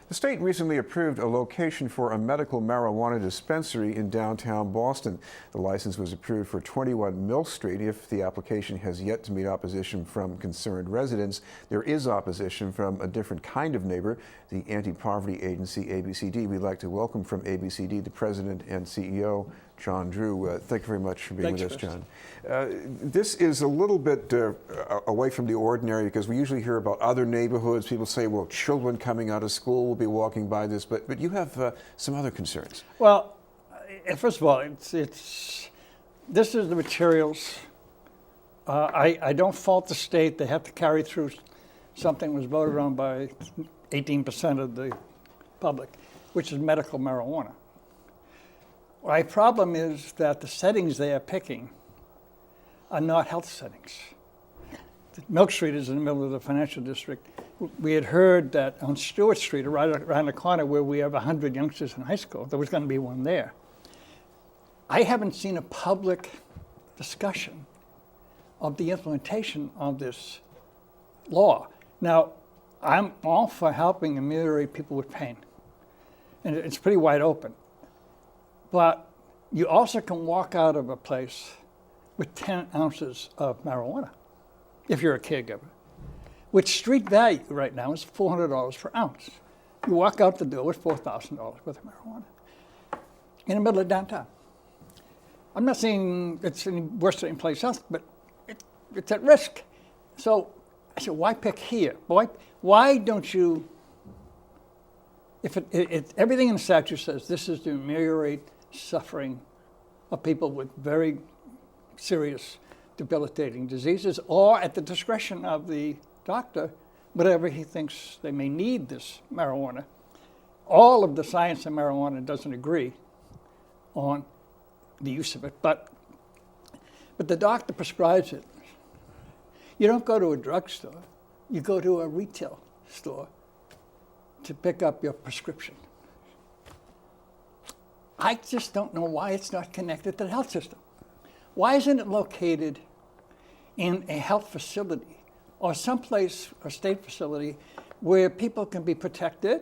The state recently approved a location for a medical marijuana dispensary in downtown Boston. The license was approved for 21 Mill Street. If the application has yet to meet opposition from concerned residents, there is opposition from a different kind of neighbor, the anti-poverty agency ABCD. We'd like to welcome from ABCD the president and CEO, John Drew. Thank you very much for being with us, John. This is a little bit away from the ordinary because we usually hear about other neighborhoods. People say, well, children coming out of school will be walking by this, but you have some other concerns. Well, first of all, this is the materials. I don't fault the state. They have to carry through something that was voted on by 18% of the public, which is medical marijuana. My problem is that the settings they are picking are not health settings. Milk Street is in the middle of the financial district. We had heard that on Stewart Street, right around the corner where we have 100 youngsters in high school, there was going to be one there. I haven't seen a public discussion of the implementation of this law. Now, I'm all for helping ameliorate people with pain, and it's pretty wide open. But you also can walk out of a place with 10 ounces of marijuana if you're a caregiver, which street value right now is $400 per ounce. You walk out the door with $4,000 worth of marijuana in the middle of downtown. I'm not saying it's any worse than any place else, but it's at risk. So I said, why pick here? Why don't you, if everything in the statute says this is to ameliorate suffering of people with very serious debilitating diseases, or at the discretion of the doctor, whatever he thinks they may need this marijuana. All of the science in marijuana doesn't agree on the use of it, but the doctor prescribes it. You don't go to a drugstore, you go to a retail store to pick up your prescription. I just don't know why it's not connected to the health system. Why isn't it located in a health facility or someplace, a state facility, where people can be protected,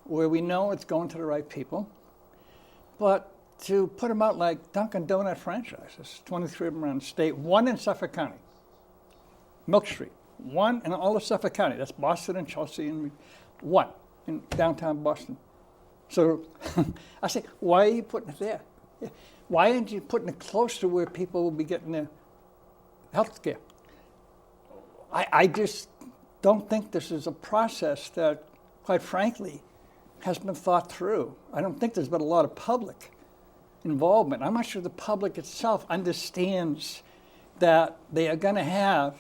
where we know it's going to the right people? But to put them out like Dunkin' Donut franchises, 23 of them around the state, one in Suffolk County, Milk Street, one in all of Suffolk County, that's Boston and Chelsea, and one in downtown Boston. So I say, why are you putting it there? Why aren't you putting it close to where people will be getting their health care? I just don't think this is a process that, quite frankly, has been thought through. I don't think there's been a lot of public involvement. I'm not sure the public itself understands that they are going to have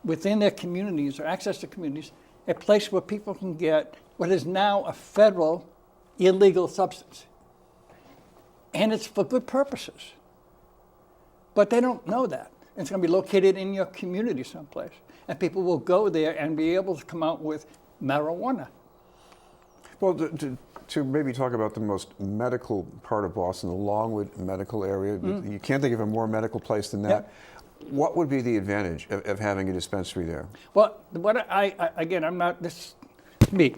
within their communities or access to communities a place where people can get what is now a federal illegal substance. And it's for good purposes. But they don't know that. It's going to be located in your community someplace. And people will go there and be able to come out with marijuana. Well, to maybe talk about the most medical part of Boston, the Longwood medical area, you can't think of a more medical place than that. Yep. What would be the advantage of having a dispensary there? Well, I'm not, this, me,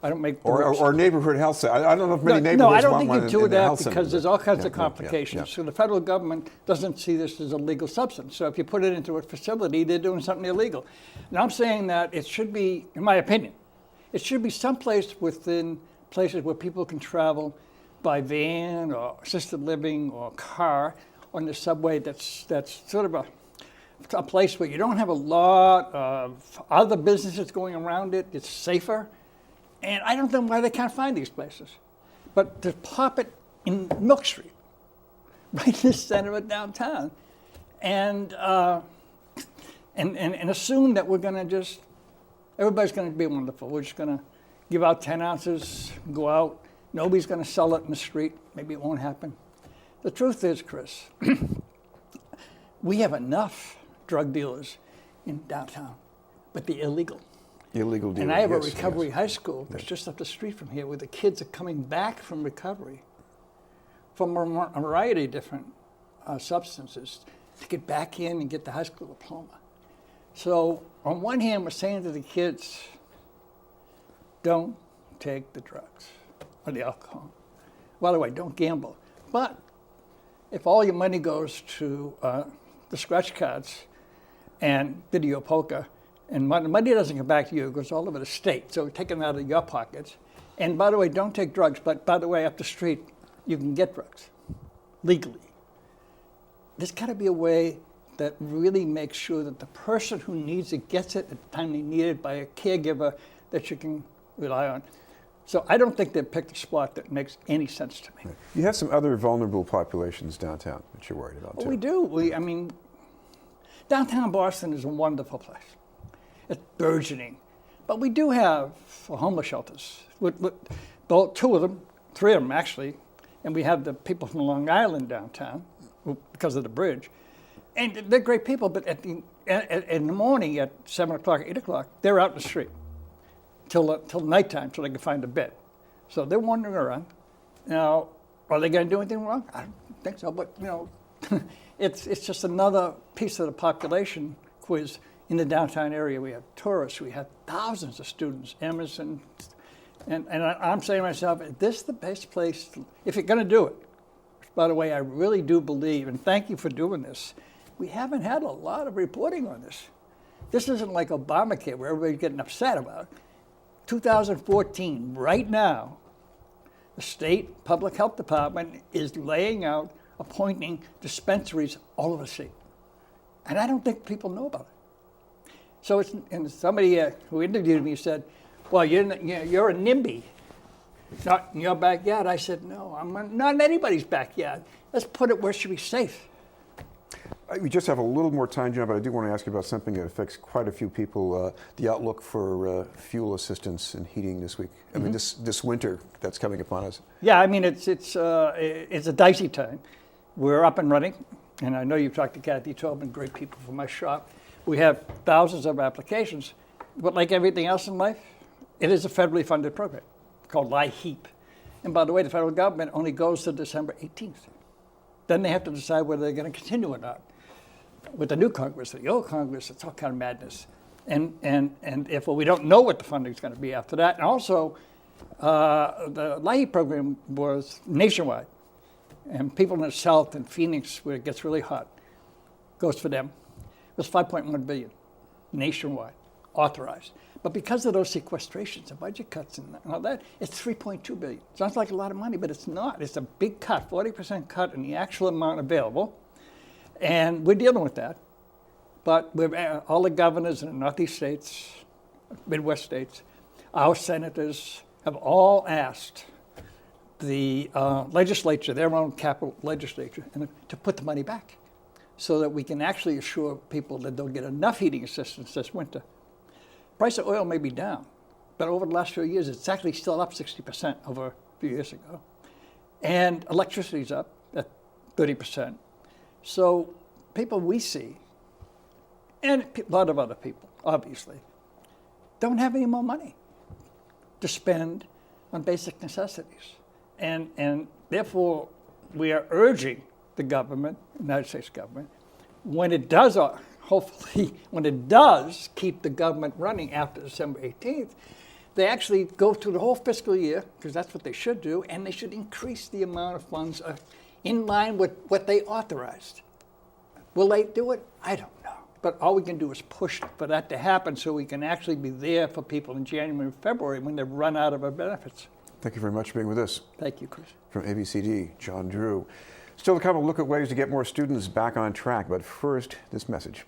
I don't make... Or neighborhood health center. I don't know if many neighborhoods No, I don't want think you do that because there's all kinds of Yeah. complications. So the federal government doesn't see this as a legal substance. So if you put it into a facility, they're doing something illegal. And I'm saying that it should be, in my opinion, it should be someplace within places where people can travel by van or assisted living or car on the subway that's sort of a place where you don't have a lot of other businesses going around it. It's safer. And I don't know why they can't find these places. But to pop it in Milk Street, right in the center of downtown, and assume that we're going to just, everybody's going to be wonderful. We're just going to give out 10 ounces, go out. Nobody's going to sell it in the street. Maybe it won't happen. The truth is, Chris, we have enough drug dealers in downtown, but they're illegal. Illegal dealers. And I have a recovery high school that's just up the street from here where the kids are coming back from recovery from a variety of different substances to get back in and get the high school diploma. So on one hand, we're saying to the kids, don't take the drugs or the alcohol. By the way, don't gamble. But if all your money goes to the scratch cards and video poker, and money doesn't come back to you, it goes all over the state. So take them out of your pockets. And by the way, don't take drugs. But by the way, up the street, you can get drugs legally. There's got to be a way that really makes sure that the person who needs it gets it at the time they need it by a caregiver that you can rely on. So I don't think they've picked a spot that makes any sense to me. You have some other vulnerable populations downtown that you're worried about, too. Well, we do. I mean, downtown Boston is a wonderful place. It's burgeoning. But we do have homeless shelters. Two of them, three of them actually, and we have the people from Long Island downtown because of the bridge. And they're great people, but in the morning at 7 o'clock, 8 o'clock, they're out in the street till nighttime so they can find a bed. So they're wandering around. Now, are they going to do anything wrong? I don't think so, but it's just another piece of the population quiz. In the downtown area, we have tourists, we have thousands of students, Emerson, and I'm saying to myself, is this the best place, if you're going to do it? By the way, I really do believe, and thank you for doing this, we haven't had a lot of reporting on this. This isn't like Obamacare, where everybody's getting upset about it. 2014, right now, the state public health department is laying out, appointing dispensaries all over the state. And I don't think people know about it. So and somebody who interviewed me said, well, you're a NIMBY, not in your backyard. I said, no, I'm not in anybody's backyard. Let's put it where it should be safe. We just have a little more time, John, but I do want to ask you about something that affects quite a few people, the outlook for fuel assistance and heating this week. I mean, this winter that's coming upon us. Yeah, I mean, it's a dicey time. We're up and running, and I know you've talked to Kathy Tobin, great people from my shop. We have thousands of applications, but like everything else in life, it is a federally funded program called LIHEAP. And by the way, the federal government only goes to December 18th. Then they have to decide whether they're going to continue or not. With the new Congress, the old Congress, it's all kind of madness. And therefore, we don't know what the funding is going to be after that. And also, the LIHEAP program was nationwide. And people in the South and Phoenix, where it gets really hot, goes for them. It was $5.1 billion nationwide, authorized. But because of those sequestrations and budget cuts and all that, it's $3.2 billion. Sounds like a lot of money, but it's not. It's a big cut, 40% cut in the actual amount available. And we're dealing with that. But all the governors in the Northeast states, Midwest states, our senators have all asked the legislature, their own capital legislature, to put the money back so that we can actually assure people that they'll get enough heating assistance this winter. Price of oil may be down, but over the last few years, it's actually still up 60% over a few years ago. And electricity's up at 30%. So people we see, and a lot of other people, obviously, don't have any more money to spend on basic necessities. And therefore, we are urging the government, United States government, when it does, hopefully, when it does keep the government running after December 18th, they actually go through the whole fiscal year, because that's what they should do, and they should increase the amount of funds in line with what they authorized. Will they do it? I don't know. But all we can do is push for that to happen so we can actually be there for people in January and February when they've run out of our benefits. Thank you very much for being with us. Thank you, Chris. From ABCD, John Drew. Still to come, a look at ways to get more students back on track. But first, this message.